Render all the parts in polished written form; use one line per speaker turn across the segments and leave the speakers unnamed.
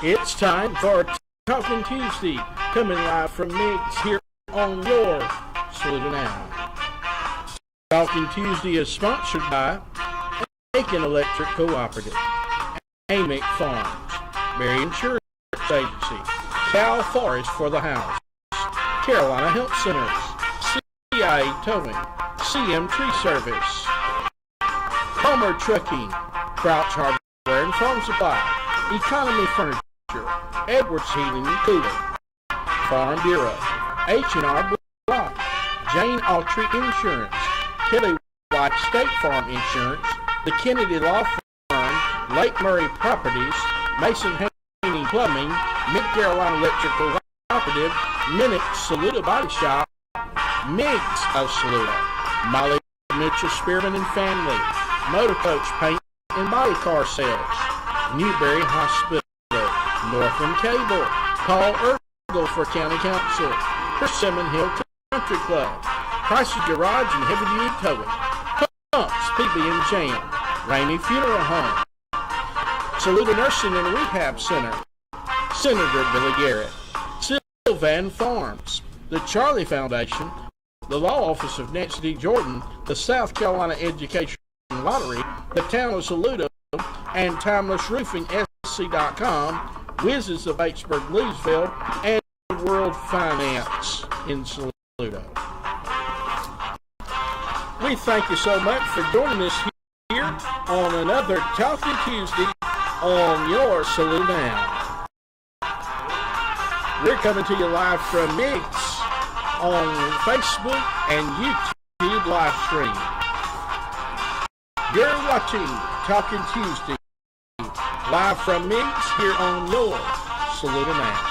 It's time for Talking Tuesday, coming live from MIGS here on your Saluda Now. Talking Tuesday is sponsored by Aiken Electric Cooperative, Amick Farms, Berry Insurance Agency, Cal Forest for the House, Carolina Health Centers, CIA Towing, CM Tree Service, Homer Trucking, Crouch Hardware and Farm Supply, Economy Furniture, Edwards Heating and Cooling, Farm Bureau, H&R Block, Jane Autry Insurance, Kelly White State Farm Insurance, the Kennedy Law Firm, Lake Murray Properties, Mason Hayning Plumbing, Mid-Carolina Electrical Cooperative, Minute Saluda Body Shop, MIGS of Saluda, Molly Mitchell Spearman and Family, Motor Coach Paint and Body Car Sales, Newberry Hospital, Northland Cable, Paul Ergel for County Council, Persimmon Hill Country Club, Price's Garage and Heavy Duty Towing, Pumps, PB and Jam, Rainey Funeral Home, Saluda Nursing and Rehab Center, Senator Billy Garrett, Sylvan Farms, the Charlie Foundation, the Law Office of Nancy D. Jordan, the South Carolina Education Lottery, the Town of Saluda, and TimelessRoofingSC.com, Wizards of Batesburg, Leesville, and World Finance in Saluda. We thank you so much for joining us here on another Talking Tuesday on your Saluda Now. We're coming to you live from MIGS on Facebook and YouTube live stream. You're watching Talking Tuesday live from MIGS here on your Saluda Now.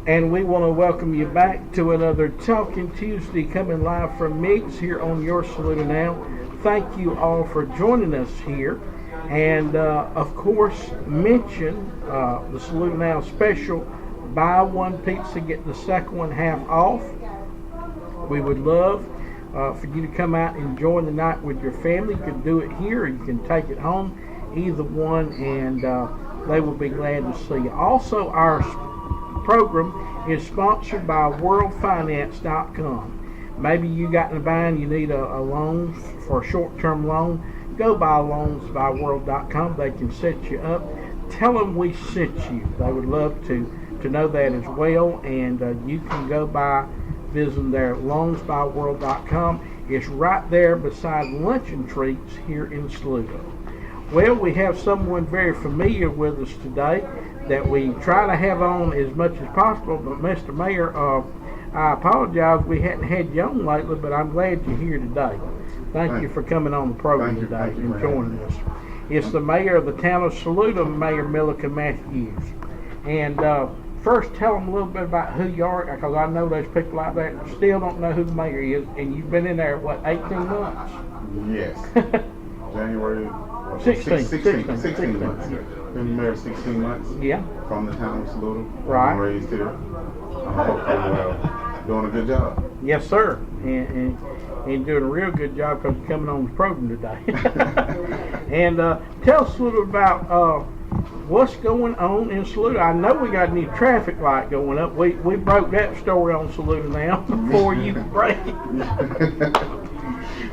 And we want to welcome you back to another Talking Tuesday coming live from MIGS here on your Saluda Now. Thank you all for joining us here. And of course, mention the Saluda Now special, buy one pizza, get the second one half off. We would love for you to come out and enjoy the night with your family. You can do it here or you can take it home, either one, and they will be glad to see you. Also, our program is sponsored by worldfinance.com. Maybe you got in a bind, you need a loan for a short-term loan, go by loansbyworld.com. They can set you up. Tell them we sent you. They would love to know that as well, and you can go by visiting their loansbyworld.com. It's right there beside Luncheon Treats here in Saluda. Well, we have someone very familiar with us today that we try to have on as much as possible, but Mr. Mayor, I apologize we hadn't had you on lately, but I'm glad you're here today. Thank you for coming on the program today and joining us. It's the Mayor of the Town of Saluda, Mayor Milliken Matthews. And first, tell them a little bit about who you are, because I know there's people out there that still don't know who the mayor is, and you've been in there, what, 18 months?
Yes. January
16
months. Been married 16 months.
Yeah.
From the town of Saluda.
Right.
I'm raised here. I'm doing a good job.
Yes, sir. And doing a real good job because you're coming on the program today. And tell us a little about what's going on in Saluda. I know we got a new traffic light going up. We broke that story on Saluda Now before you break it.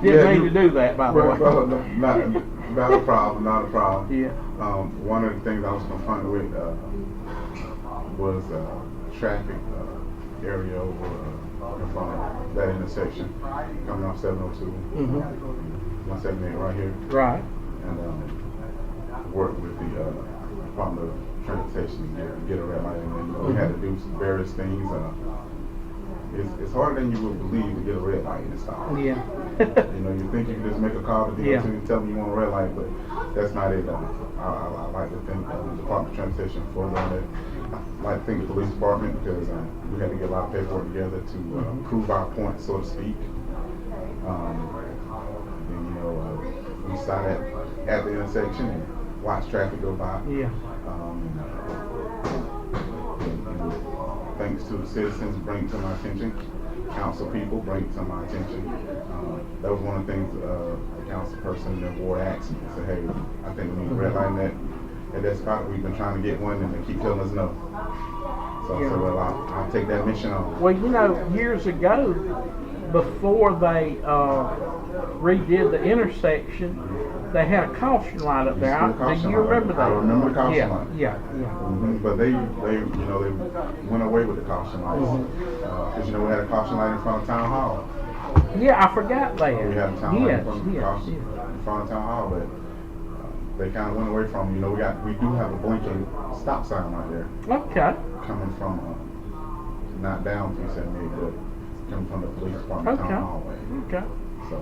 Didn't mean to do that, by the way.
Not a problem, not a problem.
Yeah.
One of the things I was confronted with was traffic area over in front of that intersection, coming off 702, 178 right here.
Right.
And worked with the Department of transportation to get a red light, and we had to do some various things. It's harder than you would believe to get a red light in this town.
Yeah.
You think you can just make a call to DOT and tell them you want a red light, but that's not it. I like to thank the Department of Transportation for that. I like to thank the police department because we had to get a lot of paperwork together to prove our point, so to speak. We started at the intersection and watch traffic go by.
Yeah.
Thanks to the citizens bring it to my attention, council people bring it to my attention. That was one of the things the council person in the ward asked me. Said, hey, I think we need a red light at that spot. We've been trying to get one and they keep telling us no. So I said, well, I'll take that mission on.
Well, years ago, before they redid the intersection, they had a caution light up there. Do you remember that?
I remember the caution light.
Yeah.
But they went away with the caution lights. Because we had a caution light in front of Town Hall.
Yeah, I forgot that.
We had a town light in front of Town Hall, but they kind of went away from. We do have a blinking stop sign right there.
Okay.
Coming from not down 378, but coming from the police department Town Hallway.
Okay.
So,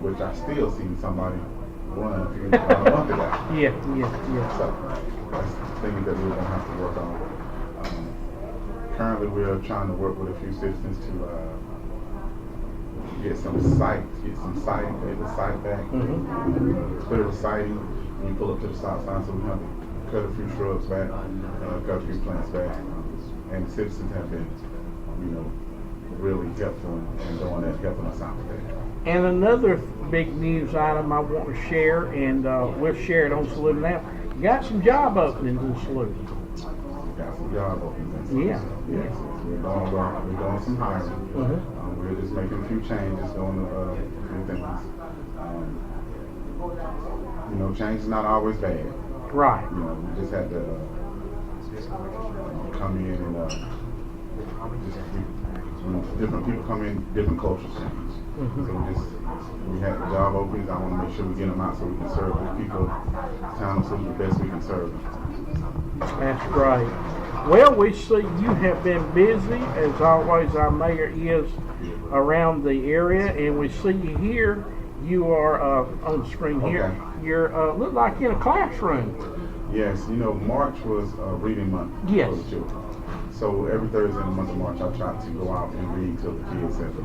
which I still seen somebody run about a month ago.
Yeah.
So that's things that we're gonna have to work on. Currently, we're trying to work with a few citizens to get the site back, clear the sighting. When you pull up to the stop sign, so we have to cut a few shrubs back, cut a few plants back, and the citizens have been, really helpful in doing that, helping us out with that.
And another big news item I want to share, and we'll share it on Saluda now. You got some job openings in Saluda.
Got some job openings.
Yeah.
Yes. We're doing some hiring. We're just making a few changes, doing a few things. Change is not always bad.
Right.
We just had to come in and different people come in, different cultures change. So we had the job openings. I want to make sure we get them out so we can serve the people town so the best we can serve them.
That's great. Well, we see you have been busy, as always. Our mayor is around the area, and we see you here. You are on the screen here.
Okay.
You're look like in a classroom.
Yes, March was reading month for the children. So every Thursday in the month of March, I try to go out and read to the kids at the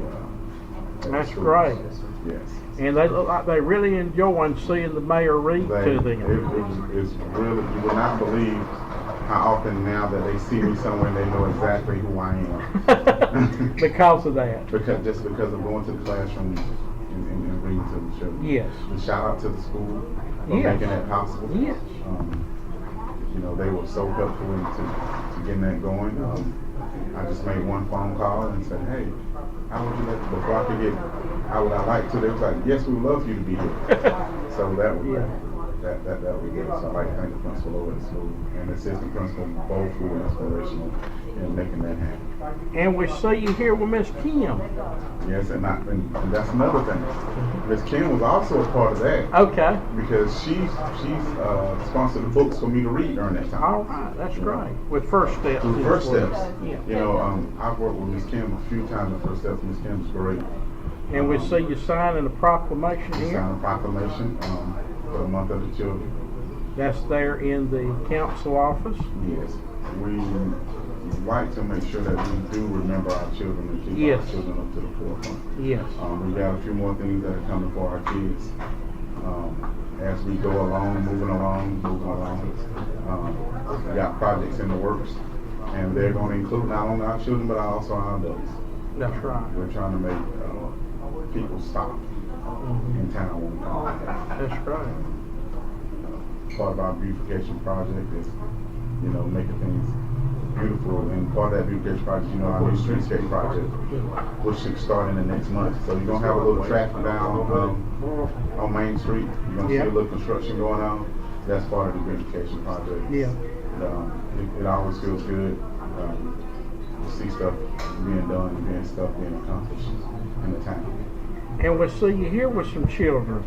That's great.
Yes.
And they look like they really enjoying seeing the mayor read to them.
It's really, you would not believe how often now that they see me somewhere and they know exactly who I am.
Because of that.
Because of going to the classroom and reading to the children.
Yes.
And shout out to the school for making that possible.
Yes.
They were so helpful to getting that going. I just made one phone call and said, hey, how would you like, before I could get, how would I like to? They was like, yes, we would love for you to be here. So that was that was good. So I like to thank the principal over at the school and the assistant principal, both who were inspirational in making that happen.
And we see you here with Miss Kim.
Yes, and that's another thing. Miss Kim was also a part of that.
Okay.
Because she's sponsored the books for me to read during that time.
All right, that's great. With First Steps.
With First Steps.
Yeah.
I've worked with Miss Kim a few times with First Steps. Miss Kim's great.
And we see you signing a proclamation here.
Signing a proclamation for the month of the children.
That's there in the council office.
Yes. We like to make sure that we do remember our children and keep our children up to the forefront.
Yes.
We got a few more things that are coming for our kids. As we go along, moving along. We got projects in the works, and they're going to include not only our children, but also our adults.
That's right.
We're trying to make people stop in town when we come.
That's right.
Part of our beautification project is, making things beautiful, and part of that beautification project, our new streetscape project, which should start in the next month. So you're gonna have a little traffic down on Main Street. You're gonna see a little construction going on. That's part of the beautification project.
Yeah.
It always feels good to see stuff being done and stuff being accomplished in the town.
And we see you here with some children.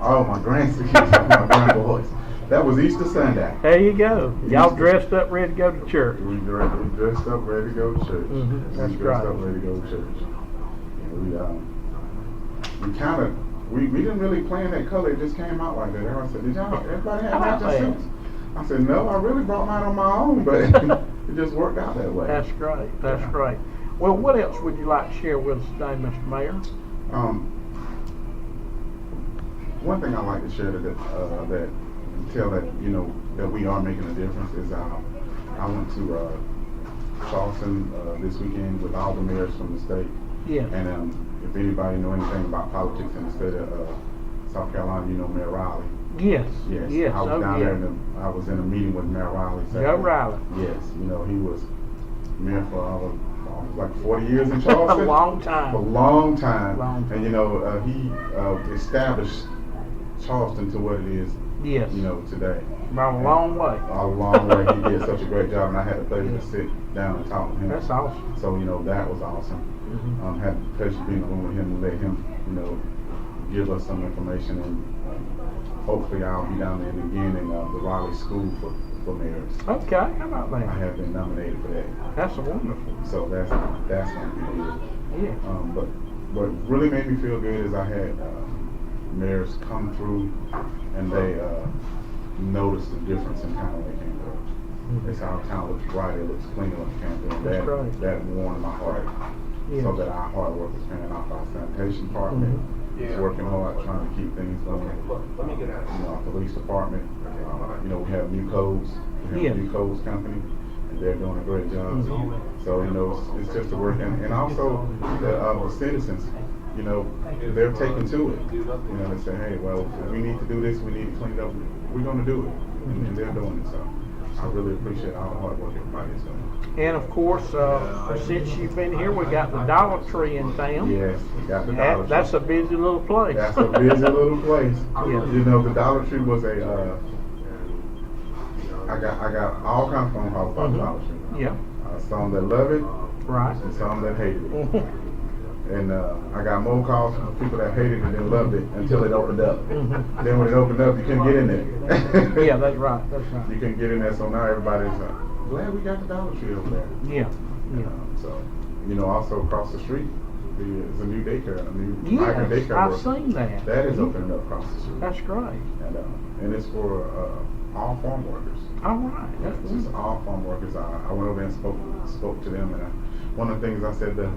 Oh, my grandboys. That was Easter Sunday.
There you go. Y'all dressed up, ready to go to church.
We dressed up, ready to go to church.
That's
we dressed
right.
up, ready to go to church. And we didn't really plan that color. It just came out like that. Everyone said, everybody have matching suits? I said, no, I really brought mine on my own, but it just worked out that way.
That's great. That's great. Well, what else would you like to share with us today, Mr. Mayor?
One thing I like to share that tell that that we are making a difference is I went to Charleston this weekend with all the mayors from the state.
Yeah.
And if anybody know anything about politics in the state of South Carolina, you know Mayor Riley.
Yes.
Yes.
Yes.
I was down there I was in a meeting with Mayor Riley.
Go Riley.
Yes. He was mayor for like 40 years in Charleston.
A long time.
A long time.
Long time.
And he established Charleston to what it is.
Yes.
Today.
By a long way.
A long way. He did such a great job, and I had the pleasure to sit down and talk to him.
That's awesome.
So that was awesome.
Mm-hmm.
Had the pleasure of being in the room with him and let him give us some information, and hopefully I'll be down there again in the Raleigh School for mayors.
Okay, how about that?
I have been nominated for that.
That's wonderful.
So that's going to be good.
Yeah.
But what really made me feel good is I had mayors come through and they noticed the difference in town when they came through.
Mm-hmm.
They said our town looks brighter, it looks cleaner when it came through. And
That's right.
that warmed my heart.
Yes.
So that our hard work is paying off. Our sanitation department is working hard trying to keep things going. Our police department, we have new codes. We have a new codes company, and they're doing a great job. So it's just a work, and also the citizens. They're taking to it. They say, hey, well, if we need to do this, we need to clean it up. We're going to do it, and they're doing it. So I really appreciate all the hard work everybody is doing.
And of course, since you've been here, we got the Dollar Tree in town.
Yes, we got the Dollar Tree.
That's a busy little place.
That's a busy little place.
Yeah.
The Dollar Tree was I got all kinds of phone calls about the Dollar Tree.
Yeah.
Some that love it,
Right.
and some that hate it. And I got more calls from people that hated it and loved it until it opened up. Then when it opened up, you couldn't get in there.
Yeah, that's right. That's right.
You couldn't get in there, so now everybody's glad we got the Dollar Tree over there.
Yeah. Yeah.
So, also across the street, there's a new daycare, a new
Yes,
migrant daycare.
I've seen that.
That is opening up across the street.
That's great.
And it's for all farm workers.
All right. That's
It's just all farm workers. I went over there and spoke to them, and one of the things I said, the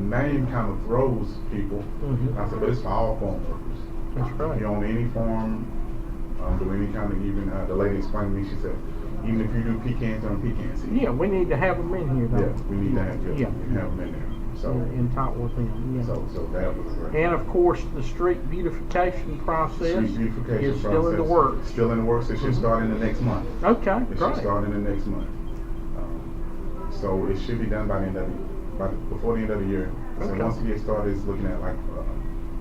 name kind of throws people. I said, but it's for all farm workers.
That's right.
If you own any farm, do any kind of the lady explained to me, she said, even if you do pecans on pecan seed.
Yeah, we need to have them in here, though.
Yeah, we need to have them in there. So,
and talk with them. Yeah.
So that was great.
And of course, the street beautification process is still in the works.
Still in the works. It should start in the next month.
Okay,
It
great.
should start in the next month. So it should be done by the end of before the end of the year. So
Okay.
once it gets started, it's looking at like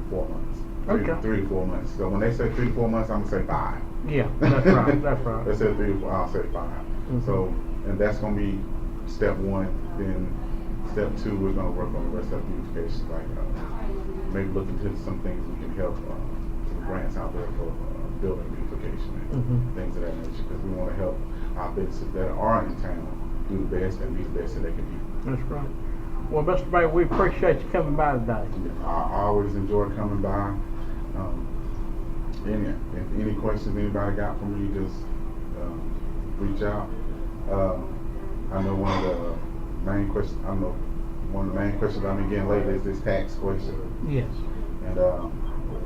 4 months.
Okay.
3 to 4 months. So when they say 3 to 4 months, I'm gonna say 5.
Yeah, that's right. That's right.
They said 3 to 4. I'll say 5. So, and that's gonna be step 1. Then step 2, we're gonna work on the rest of the beautification, like maybe look into some things we can help some grants out there for building beautification and things of that nature, because we want to help our businesses that are in town do the best and be the best that they can be.
That's right. Well, Mr. Mayor, we appreciate you coming by today.
I always enjoy coming by. If any questions anybody got for me, just reach out. I know one of the main questions. One of the main questions I've been getting lately is this tax question.
Yes.
And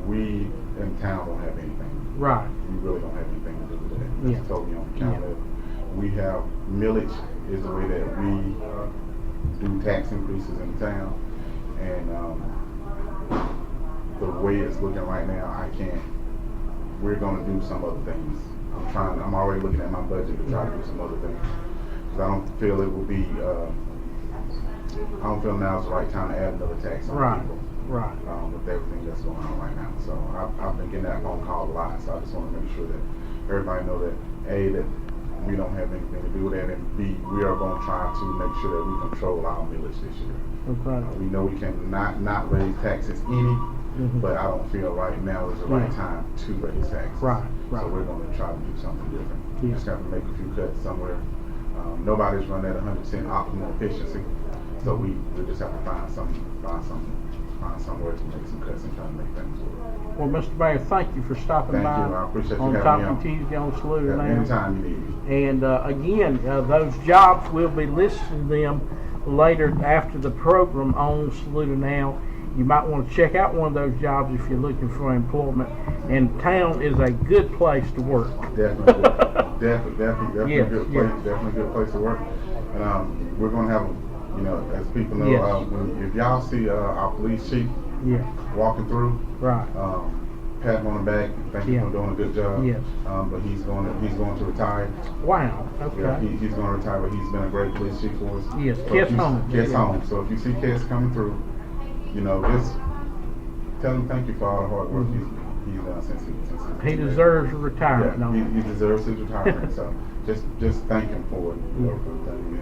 we in town don't have anything.
Right.
We really don't have anything to do with that. It's totally on the county. We have millage is the way that we do tax increases in town, and the way it's looking right now, we're going to do some other things. I'm already looking at my budget to try to do some other things, because I don't feel it will be, I don't feel now's the right time to add another tax on people.
Right.
With everything that's going on right now. So I've been getting that phone call a lot, so I just want to make sure that everybody know that, A, that we don't have anything to do with that, and B, we are going to try to make sure that we control our millage this year.
Okay.
We know we can not raise taxes any, but I don't feel right now is the right time to raise taxes.
Right. Right.
So we're going to try to do something different.
Yeah.
We just got to make a few cuts somewhere. Nobody's running at 100% optimal efficiency, so we just have to find somewhere to make some cuts and try to make things work.
Well, Mr. Mayor, thank you for stopping by
Thank you. I appreciate you
on
having me
Talking
on.
Tuesday on Saluda now.
Anytime you need me.
And again, those jobs, we'll be listing them later after the program on Saluda Now. You might want to check out one of those jobs if you're looking for employment. And town is a good place to work.
Definitely, definitely
Yes,
a good place.
yes.
Definitely a good place to work. And we're going to have, you know, as people know,
Yes.
if y'all see our police chief
Yeah,
walking through,
right.
pat him on the back, thank him for doing a good job.
Yes.
But he's going to retire.
Wow. Okay.
Yeah, he's going to retire, but he's been a great police chief for us.
Yes,
So
Kes home.
Kes home. So if you see Kes coming through, you know, just tell him thank you for all the hard work he's done since
He deserves a retirement.
yeah,
No.
he deserves his retirement. So just thank him for it. You know, for the thing.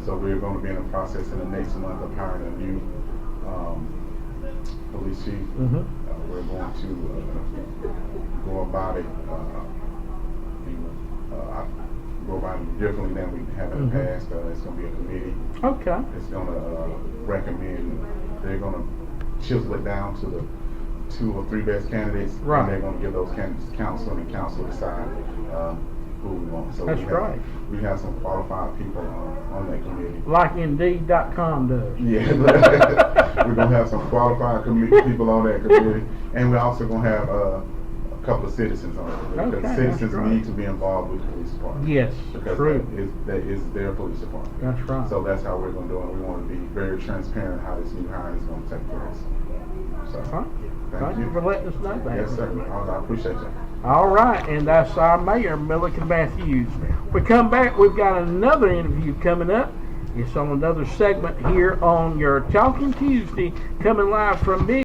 So we're going to be in the process in the next month of hiring a new police chief.
Mm-hmm.
We're going to go about it. Go about it differently than we have in the past. It's going to be a committee.
Okay.
It's going to recommend. They're going to chisel it down to the 2 or 3 best candidates.
Right.
And they're going to give those candidates counsel, and council decide who we want. So
That's right.
We have some qualified people on that committee.
Like Indeed.com does.
Yeah, we're gonna have some qualified people on that committee, and we're also gonna have a couple of citizens on it, because citizens need to be involved with the police department.
Yes,
because
true.
that is their police department.
That's right.
So that's how we're gonna do it. We want to be very transparent how this new hiring is gonna take place. So
Thank you for letting us know that.
Yes, sir. I appreciate you.
All right, and that's our mayor, Milliken Matthews. We come back, we've got another interview coming up. It's on another segment here on your Talking Tuesday, coming live from MIGS.